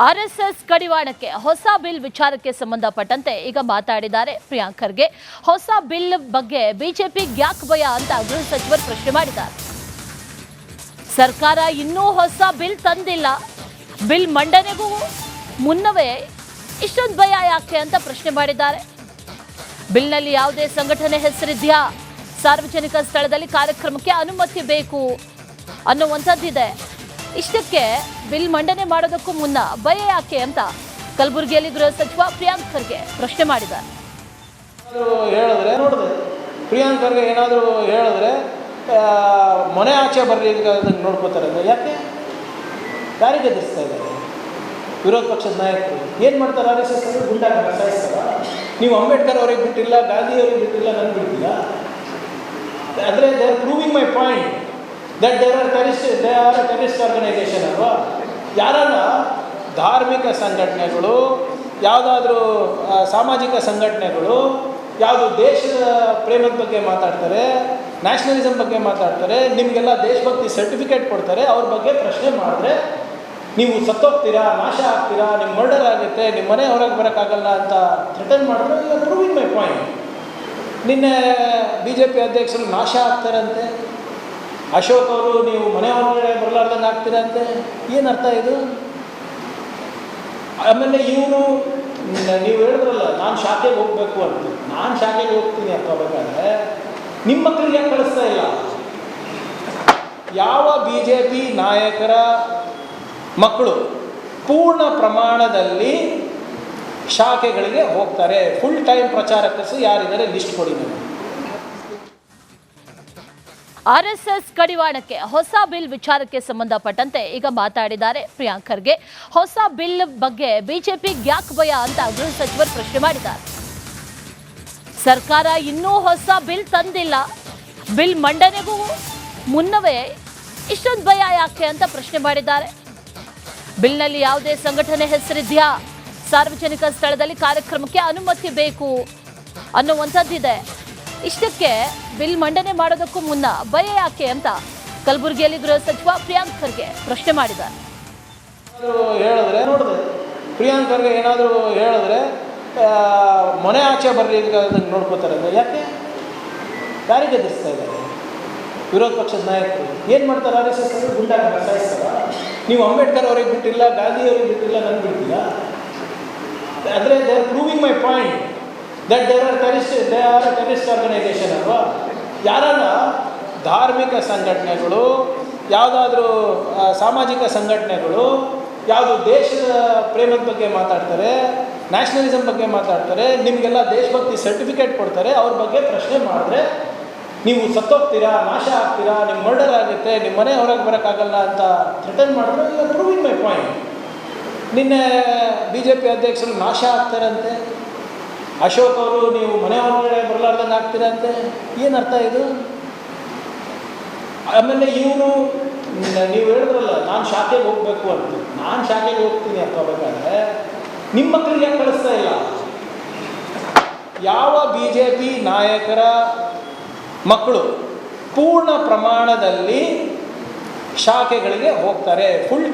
RSS ಕಡಿವಾಣಕ್ಕೆ ಹೊಸ bill ವಿಚಾರಕ್ಕೆ ಸಂಬಂಧಪಟ್ಟಂತೆ ಈಗ ಮಾತಾಡಿದ್ದಾರೆ ಪ್ರಿಯಾಂಕ್ ಖರ್ಗೆ. ಹೊಸ ಬಿಲ್ ಬಗ್ಗೆ ಬಿಜೆಪಿ ಯಾಕೆ ಭಯ ಅಂತ ಗೃಹ ಸಚಿವರು ಪ್ರಶ್ನೆ ಮಾಡಿದ್ದಾರೆ. ಸರ್ಕಾರ ಇನ್ನೂ ಹೊಸ ಬಿಲ್ ತಂದಿಲ್ಲ, ಬಿಲ್ ಮಂಡನೆಗೂ ಮುನ್ನವೇ ಇಷ್ಟೊಂದು ಭಯ ಯಾಕೆ ಅಂತ ಪ್ರಶ್ನೆ ಮಾಡಿದ್ದಾರೆ. ಬಿಲ್ನಲ್ಲಿ ಯಾವುದೇ ಸಂಘಟನೆ ಹೆಸರಿದೆಯಾ, ಸಾರ್ವಜನಿಕ ಸ್ಥಳದಲ್ಲಿ ಕಾರ್ಯಕ್ರಮಕ್ಕೆ ಅನುಮತಿ ಬೇಕು ಅನ್ನುವಂಥದ್ದಿದೆ. ಇಷ್ಟಕ್ಕೆ ಬಿಲ್ ಮಂಡನೆ ಮಾಡೋದಕ್ಕೂ ಮುನ್ನ ಭಯ ಯಾಕೆ ಅಂತ ಕಲಬುರಗಿಯಲ್ಲಿ ಗೃಹ ಸಚಿವ ಪ್ರಿಯಾಂಕ್ ಖರ್ಗೆ ಪ್ರಶ್ನೆ ಮಾಡಿದ್ದಾರೆ. ಹೇಳಿದ್ರೆ ನೋಡಿದೆ ಪ್ರಿಯಾಂಕ್ ಖರ್ಗೆ ಏನಾದರೂ ಹೇಳಿದ್ರೆ ಮನೆ ಆಚೆ ಬರ್ರಿ ನೋಡ್ಕೋತಾರೆ. ಯಾಕೆ ಯಾರಿಗೆ ಎದುರಿಸ್ತಾ ಇದ್ದಾರೆ ವಿರೋಧ ಪಕ್ಷದ ನಾಯಕರು? ಏನು ಮಾಡ್ತಾರೆ? RSS ಅವರು ಗುಂಡಾಗಿ ಬಸಾಯಿಸ್ತಾರ? ನೀವು ಅಂಬೇಡ್ಕರ್ ಅವ್ರಿಗೆ ಬಿಟ್ಟಿಲ್ಲ, ಗಾಂಧಿ ಅವ್ರಿಗೆ ಬಿಟ್ಟಿಲ್ಲ, ನನಗೆ ಬಿಟ್ಟಿಲ್ಲ. ಅಂದರೆ they are proving my point that they are terrorist organisation ಅಲ್ವಾ? ಯಾರನ್ನ ಧಾರ್ಮಿಕ ಸಂಘಟನೆಗಳು, ಯಾವುದಾದ್ರೂ ಸಾಮಾಜಿಕ ಸಂಘಟನೆಗಳು ಯಾವುದು ದೇಶದ ಪ್ರೇಮದ ಬಗ್ಗೆ ಮಾತಾಡ್ತಾರೆ, ನ್ಯಾಷನಲಿಸಮ್ ಬಗ್ಗೆ ಮಾತಾಡ್ತಾರೆ, ನಿಮಗೆಲ್ಲ ದೇಶಭಕ್ತಿ ಸರ್ಟಿಫಿಕೇಟ್ ಕೊಡ್ತಾರೆ, ಅವ್ರ ಬಗ್ಗೆ ಪ್ರಶ್ನೆ ಮಾಡಿದ್ರೆ ನೀವು ಸತ್ತೋಗ್ತೀರಾ, ನಾಶ ಆಗ್ತೀರಾ, ನಿಮ್ಮ ಮರ್ಡರ್ ಆಗುತ್ತೆ, ನಿಮ್ಮ ಮನೆ ಹೊರಗೆ ಬರೋಕ್ಕಾಗಲ್ಲ ಅಂತ ಥ್ರೆಟನ್ ಮಾಡಿದ್ರೆ you are proving my point. ನಿನ್ನೆ BJP ಅಧ್ಯಕ್ಷರು ನಾಶ ಆಗ್ತಾರಂತೆ, ಅಶೋಕ್ ಅವರು ನೀವು ಮನೆ ಹೊರಗಡೆ ಬರಲಾರ್ದಂಗೆ ಆಗ್ತೀರಂತೆ. ಏನು ಅರ್ಥ ಇದು? ಆಮೇಲೆ ಇವರು ನೀವು ಹೇಳಿದ್ರಲ್ಲ ನಾನು ಶಾಖೆಗೆ ಹೋಗಬೇಕು ಅಂತ. ನಾನು ಶಾಖೆಗೆ ಹೋಗ್ತೀನಿ ಹಾಕೋಬೇಕಾದ್ರೆ ನಿಮ್ಮ ಮಕ್ಕಳಿಗೆ ಯಾಕೆ ಕಳಿಸ್ತಾ ಇಲ್ಲ? ಯಾವ BJP ನಾಯಕರ ಮಕ್ಕಳು ಪೂರ್ಣ ಪ್ರಮಾಣದಲ್ಲಿ ಶಾಖೆಗಳಿಗೆ ಹೋಗ್ತಾರೆ? ಫುಲ್ ಟೈಮ್ ಪ್ರಚಾರಕರು ಯಾರಿದ್ದಾರೆ ಲಿಸ್ಟ್ ಕೊಡಿ ನನಗೆ. ಆರ್ಎಸ್ಎಸ್ ಕಡಿವಾಣಕ್ಕೆ ಹೊಸ ಬಿಲ್ ವಿಚಾರಕ್ಕೆ ಸಂಬಂಧಪಟ್ಟಂತೆ ಈಗ ಮಾತಾಡಿದ್ದಾರೆ ಪ್ರಿಯಾಂಕ್ ಖರ್ಗೆ. ಹೊಸ ಬಿಲ್ ಬಗ್ಗೆ ಬಿಜೆಪಿ ಯಾಕೆ ಭಯ ಅಂತ ಗೃಹ ಸಚಿವರು ಪ್ರಶ್ನೆ ಮಾಡಿದ್ದಾರೆ. ಸರ್ಕಾರ ಇನ್ನೂ ಹೊಸ ಬಿಲ್ ತಂದಿಲ್ಲ, ಬಿಲ್ ಮಂಡನೆಗೂ ಮುನ್ನವೇ ಇಷ್ಟೊಂದು ಭಯ ಯಾಕೆ ಅಂತ ಪ್ರಶ್ನೆ ಮಾಡಿದ್ದಾರೆ. ಬಿಲ್ನಲ್ಲಿ ಯಾವುದೇ ಸಂಘಟನೆ ಹೆಸರಿದೆಯಾ, ಸಾರ್ವಜನಿಕ ಸ್ಥಳದಲ್ಲಿ ಕಾರ್ಯಕ್ರಮಕ್ಕೆ ಅನುಮತಿ ಬೇಕು ಅನ್ನುವಂಥದ್ದಿದೆ. ಇಷ್ಟಕ್ಕೆ ಬಿಲ್ ಮಂಡನೆ ಮಾಡೋದಕ್ಕೂ ಮುನ್ನ ಭಯ ಯಾಕೆ ಅಂತ ಕಲಬುರಗಿಯಲ್ಲಿ ಗೃಹ ಸಚಿವ ಪ್ರಿಯಾಂಕ್ ಖರ್ಗೆ ಪ್ರಶ್ನೆ ಮಾಡಿದ್ದಾರೆ. ಹೇಳಿದ್ರೆ ನೋಡಿದೆ ಪ್ರಿಯಾಂಕ್ ಖರ್ಗೆ ಏನಾದರೂ ಹೇಳಿದ್ರೆ ಮನೆ ಆಚೆ ಬರ್ರಿ ನೋಡ್ಕೋತಾರೆ. ಯಾಕೆ ಯಾರಿಗೆ ಎದುರಿಸ್ತಾ ಇದ್ದಾರೆ ವಿರೋಧ ಪಕ್ಷದ ನಾಯಕರು? ಏನು ಮಾಡ್ತಾರೆ? RSS ಅವರು ಗುಂಡಾಗಿ ಬಸಾಯಿಸ್ತಾರ? ನೀವು ಅಂಬೇಡ್ಕರ್ ಅವ್ರಿಗೆ ಬಿಟ್ಟಿಲ್ಲ, ಗಾಂಧಿ ಅವ್ರಿಗೆ ಬಿಟ್ಟಿಲ್ಲ, ನನಗೆ ಬಿಟ್ಟಿಲ್ಲ. ಅಂದರೆ they are proving my point that they are terrorist organisation ಅಲ್ವಾ? ಯಾರನ್ನ ಧಾರ್ಮಿಕ ಸಂಘಟನೆಗಳು, ಯಾವುದಾದ್ರೂ ಸಾಮಾಜಿಕ ಸಂಘಟನೆಗಳು ಯಾವುದು ದೇಶದ ಪ್ರೇಮದ ಬಗ್ಗೆ ಮಾತಾಡ್ತಾರೆ, ನ್ಯಾಷನಲಿಸಮ್ ಬಗ್ಗೆ ಮಾತಾಡ್ತಾರೆ, ನಿಮಗೆಲ್ಲ ದೇಶಭಕ್ತಿ ಸರ್ಟಿಫಿಕೇಟ್ ಕೊಡ್ತಾರೆ, ಅವ್ರ ಬಗ್ಗೆ ಪ್ರಶ್ನೆ ಮಾಡಿದ್ರೆ ನೀವು ಸತ್ತೋಗ್ತೀರಾ, ನಾಶ ಆಗ್ತೀರಾ, ನಿಮ್ಮ ಮರ್ಡರ್ ಆಗುತ್ತೆ, ನಿಮ್ಮ ಮನೆ ಹೊರಗೆ ಬರೋಕ್ಕಾಗಲ್ಲ ಅಂತ ಥ್ರೆಟನ್ ಮಾಡಿದ್ರೆ you are proving my point. ನಿನ್ನೆ BJP ಅಧ್ಯಕ್ಷರು ನಾಶ ಆಗ್ತಾರಂತೆ, ಅಶೋಕ್ ಅವರು ನೀವು ಮನೆ ಹೊರಗಡೆ ಬರಲಾರ್ದಂಗೆ ಆಗ್ತೀರಂತೆ. ಏನು ಅರ್ಥ ಇದು? ಆಮೇಲೆ ಇವರು ನೀವು ಹೇಳಿದ್ರಲ್ಲ ನಾನು ಶಾಖೆಗೆ ಹೋಗಬೇಕು ಅಂತ. ನಾನು ಶಾಖೆಗೆ ಹೋಗ್ತೀನಿ ಹಾಕೋಬೇಕಾದ್ರೆ ನಿಮ್ಮ ಮಕ್ಕಳಿಗೆ ಯಾಕೆ ಕಳಿಸ್ತಾ ಇಲ್ಲ? ಯಾವ BJP ನಾಯಕರ ಮಕ್ಕಳು ಪೂರ್ಣ ಪ್ರಮಾಣದಲ್ಲಿ ಶಾಖೆಗಳಿಗೆ ಹೋಗ್ತಾರೆ? Full time